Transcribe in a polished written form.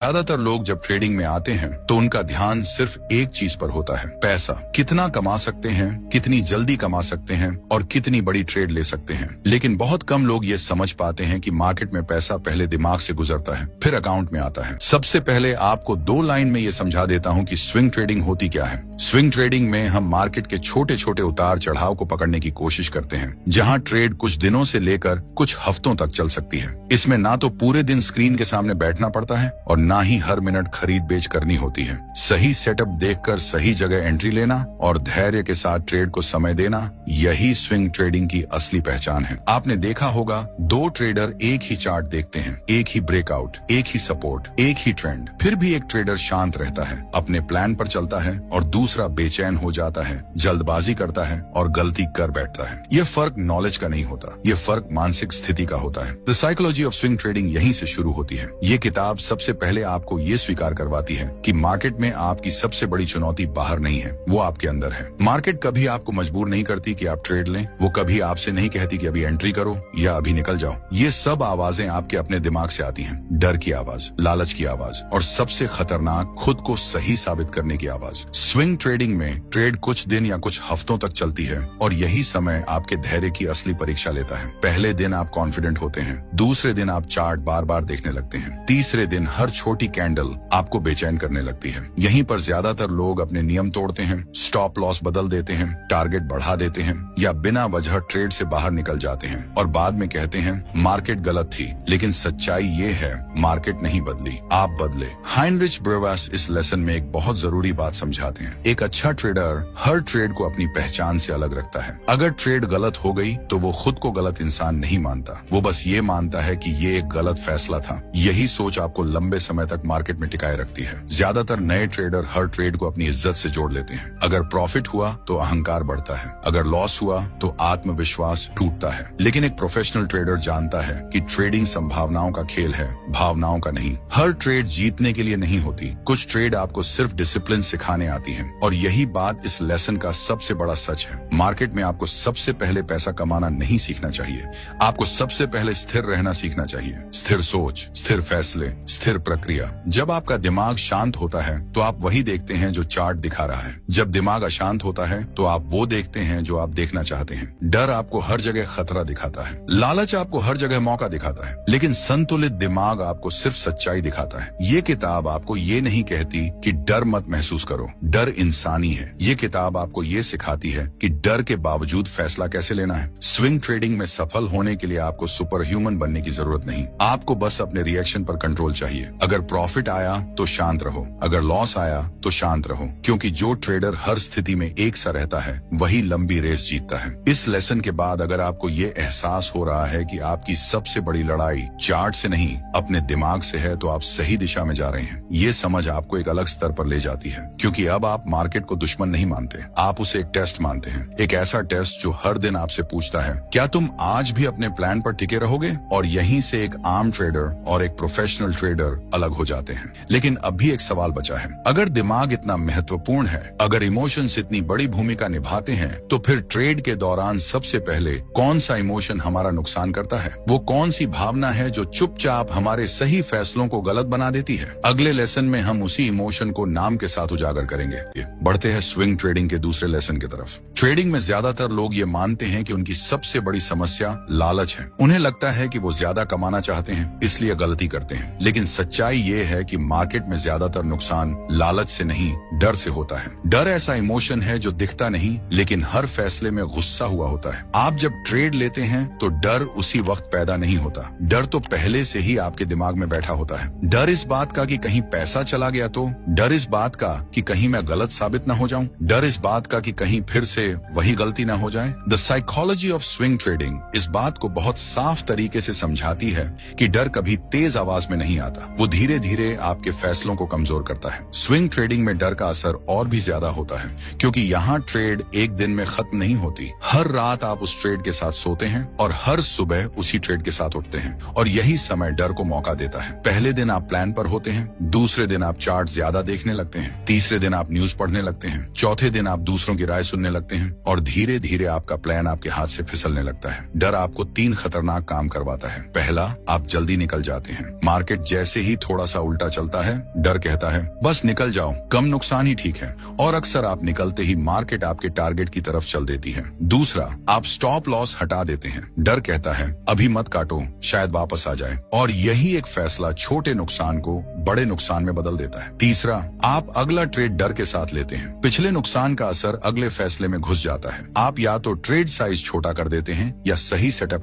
ज्यादातर लोग जब ट्रेडिंग में आते हैं तो उनका ध्यान सिर्फ एक चीज पर होता है, पैसा। कितना कमा सकते हैं, कितनी जल्दी कमा सकते हैं और कितनी बड़ी ट्रेड ले सकते हैं। लेकिन बहुत कम लोग ये समझ पाते हैं कि मार्केट में पैसा पहले दिमाग से गुजरता है, फिर अकाउंट में आता है। सबसे पहले आपको 2 लाइन में ये समझा देता हूँ कि स्विंग ट्रेडिंग होती क्या है। स्विंग ट्रेडिंग में हम मार्केट के छोटे छोटे उतार चढ़ाव को पकड़ने की कोशिश करते हैं, जहाँ ट्रेड कुछ दिनों से लेकर कुछ हफ्तों तक चल सकती है। इसमें ना तो पूरे दिन स्क्रीन के सामने बैठना पड़ता है और ना ही हर मिनट खरीद बेच करनी होती है। सही सेटअप देखकर सही जगह एंट्री लेना और धैर्य के साथ ट्रेड को समय देना, यही स्विंग ट्रेडिंग की असली पहचान है। आपने देखा होगा 2 ट्रेडर एक ही चार्ट देखते हैं, एक ही ब्रेकआउट, एक ही सपोर्ट, एक ही ट्रेंड, फिर भी एक ट्रेडर शांत रहता है, अपने प्लान पर चलता है और दूसरा बेचैन हो जाता है, जल्दबाजी करता है और गलती कर बैठता है। यह फर्क नॉलेज का नहीं होता, यह फर्क मानसिक स्थिति का होता है। The psychology of swing trading यहीं से शुरू होती है। ये किताब सबसे पहले आपको ये स्वीकार करवाती है कि मार्केट में आपकी सबसे बड़ी चुनौती बाहर नहीं है, वो आपके अंदर है। मार्केट कभी आपको मजबूर नहीं करती कि आप ट्रेड लें, वो कभी आपसे नहीं कहती कि अभी एंट्री करो या अभी निकल जाओ। ये सब आवाजें आपके अपने दिमाग से आती हैं। डर की आवाज, लालच की आवाज और सबसे खतरनाक, खुद को सही साबित करने की आवाज। स्विंग ट्रेडिंग में ट्रेड कुछ दिन या कुछ हफ्तों तक चलती है और यही समय आपके धैर्य की असली परीक्षा लेता है। पहले दिन आप कॉन्फिडेंट होते हैं, दूसरे दिन आप चार्ट बार बार देखने लगते हैं, तीसरे दिन हर छोटी कैंडल आपको बेचैन करने लगती है। यहीं पर ज्यादातर लोग अपने नियम तोड़ते हैं, स्टॉप लॉस बदल देते हैं, टारगेट बढ़ा देते हैं या बिना वजह ट्रेड से बाहर निकल जाते हैं और बाद में कहते हैं मार्केट गलत थी। लेकिन सच्चाई ये है, मार्केट नहीं बदली, आप बदले। हाइनरिच ब्रेवास इस लेसन में एक बहुत जरूरी बात समझाते हैं। एक अच्छा ट्रेडर हर ट्रेड को अपनी पहचान से अलग रखता है। अगर ट्रेड गलत हो गई तो वो खुद को गलत इंसान नहीं मानता, वो बस ये मानता है कि ये एक गलत फैसला था। यही सोच आपको लंबे समय तक मार्केट में टिकाए रखती है। ज्यादातर नए ट्रेडर हर ट्रेड को अपनी इज्जत से जोड़ लेते हैं। अगर प्रॉफिट हुआ तो अहंकार बढ़ता है, अगर लॉस हुआ तो आत्मविश्वास टूटता है। लेकिन एक प्रोफेशनल ट्रेडर जानता है कि ट्रेडिंग संभावनाओं का खेल है, भावनाओं का नहीं। हर ट्रेड जीतने के लिए नहीं होती, कुछ ट्रेड आपको सिर्फ डिसिप्लिन सिखाने आती है। और यही बात इस लेसन का सबसे बड़ा सच है। मार्केट में आपको सबसे पहले पैसा कमाना नहीं सीखना चाहिए, आपको सबसे पहले स्थिर रहना सीखना चाहिए। स्थिर सोच, स्थिर फैसले, स्थिर प्रक्रिया। जब आपका दिमाग शांत होता है तो आप वही देखते हैं जो चार्ट दिखा रहा है। जब दिमाग अशांत होता है तो आप वो देखते हैं जो आप देखना चाहते हैं। डर आपको हर जगह खतरा दिखाता है, लालच आपको हर जगह मौका दिखाता है, लेकिन संतुलित दिमाग आपको सिर्फ सच्चाई दिखाता है। ये किताब आपको ये नहीं कहती कि डर मत महसूस करो, डर इंसानी है। ये किताब आपको ये सिखाती है कि डर के बावजूद फैसला कैसे लेना है। स्विंग ट्रेडिंग में सफल होने के लिए आपको सुपर ह्यूमन बनने की जरूरत नहीं, आपको बस अपने रिएक्शन पर कंट्रोल चाहिए। अगर प्रॉफिट आया तो शांत रहो, अगर लॉस आया तो शांत रहो, क्योंकि जो ट्रेडर हर स्थिति में एक सा रहता है वही लंबी रेस जीतता है। इस लेसन के बाद अगर आपको ये एहसास हो रहा है कि आपकी सबसे बड़ी लड़ाई चार्ट से नहीं अपने दिमाग से है, तो आप सही दिशा में जा रहे हैं। ये समझ आपको एक अलग स्तर पर ले जाती है, क्योंकि अब आप मार्केट को दुश्मन नहीं मानते, आप उसे एक टेस्ट मानते हैं। एक ऐसा टेस्ट जो हर दिन आपसे पूछता है क्या तुम आज भी अपने प्लान पर टिके रहोगे। और यहीं से एक आम ट्रेडर और एक प्रोफेशनल ट्रेडर अलग हो जाते हैं। लेकिन अब भी एक सवाल बचा है, अगर दिमाग इतना महत्वपूर्ण है, अगर इमोशंस इतनी बड़ी भूमिका निभाते हैं, तो फिर ट्रेड के दौरान सबसे पहले कौन सा इमोशन हमारा नुकसान करता है। वो कौन सी भावना है जो चुपचाप हमारे सही फैसलों को गलत बना देती है। अगले लेसन में हम उसी इमोशन को नाम के साथ उजागर करेंगे। बढ़ते हैं स्विंग ट्रेडिंग के दूसरे लेसन की तरफ। ट्रेडिंग में ज्यादातर लोग ये मानते हैं कि उनकी सबसे बड़ी समस्या लालच है। उन्हें लगता है कि वो ज्यादा कमाना चाहते हैं, इसलिए गलती करते हैं। लेकिन सच्चाई ये है कि मार्केट में ज्यादातर नुकसान लालच से नहीं, डर से होता है। डर ऐसा इमोशन है जो दिखता नहीं लेकिन हर फैसले में गुस्सा हुआ होता है। आप जब ट्रेड लेते हैं तो डर उसी वक्त पैदा नहीं होता, डर तो पहले से ही आपके दिमाग में बैठा होता है। डर इस बात का कि कहीं पैसा चला गया तो, डर इस बात का कि कहीं मैं गलत साबित न हो जाऊं, डर इस बात का कि कहीं फिर से वही गलती न हो जाए। The psychology of swing trading इस बात को बहुत साफ तरीके से समझाती है कि डर कभी तेज आवाज में नहीं आता, वो धीरे धीरे आपके फैसलों को कमजोर करता है। स्विंग ट्रेडिंग में डर का असर और भी ज्यादा ज्यादा होता है, क्योंकि यहाँ ट्रेड एक दिन में खत्म नहीं होती। हर रात आप उस ट्रेड के साथ सोते हैं और हर सुबह उसी ट्रेड के साथ उठते हैं, और यही समय डर को मौका देता है। पहले दिन आप प्लान पर होते हैं, दूसरे दिन आप चार्ट ज्यादा देखने लगते हैं, तीसरे दिन आप न्यूज पढ़ने लगते हैं, चौथे दिन आप दूसरों की राय सुनने लगते हैं, और धीरे धीरे आपका प्लान आपके हाथ से फिसलने लगता है। डर आपको 3 खतरनाक काम करवाता है। पहला, आप जल्दी निकल जाते हैं। मार्केट जैसे ही थोड़ा सा उल्टा चलता है, डर कहता है बस निकल जाओ, कम नुकसान ही ठीक है, और अक्सर आप निकलते ही मार्केट आपके टारगेट की तरफ चल देती है। दूसरा, आप स्टॉप लॉस हटा देते हैं। डर कहता है अभी मत काटो, शायद वापस आ जाए, और यही एक फैसला छोटे नुकसान को बड़े नुकसान में बदल देता है। तीसरा, आप अगला ट्रेड डर के साथ लेते हैं। पिछले नुकसान का असर अगले फैसले में घुस जाता है। आप या तो ट्रेड साइज छोटा कर देते हैं या सही सेटअप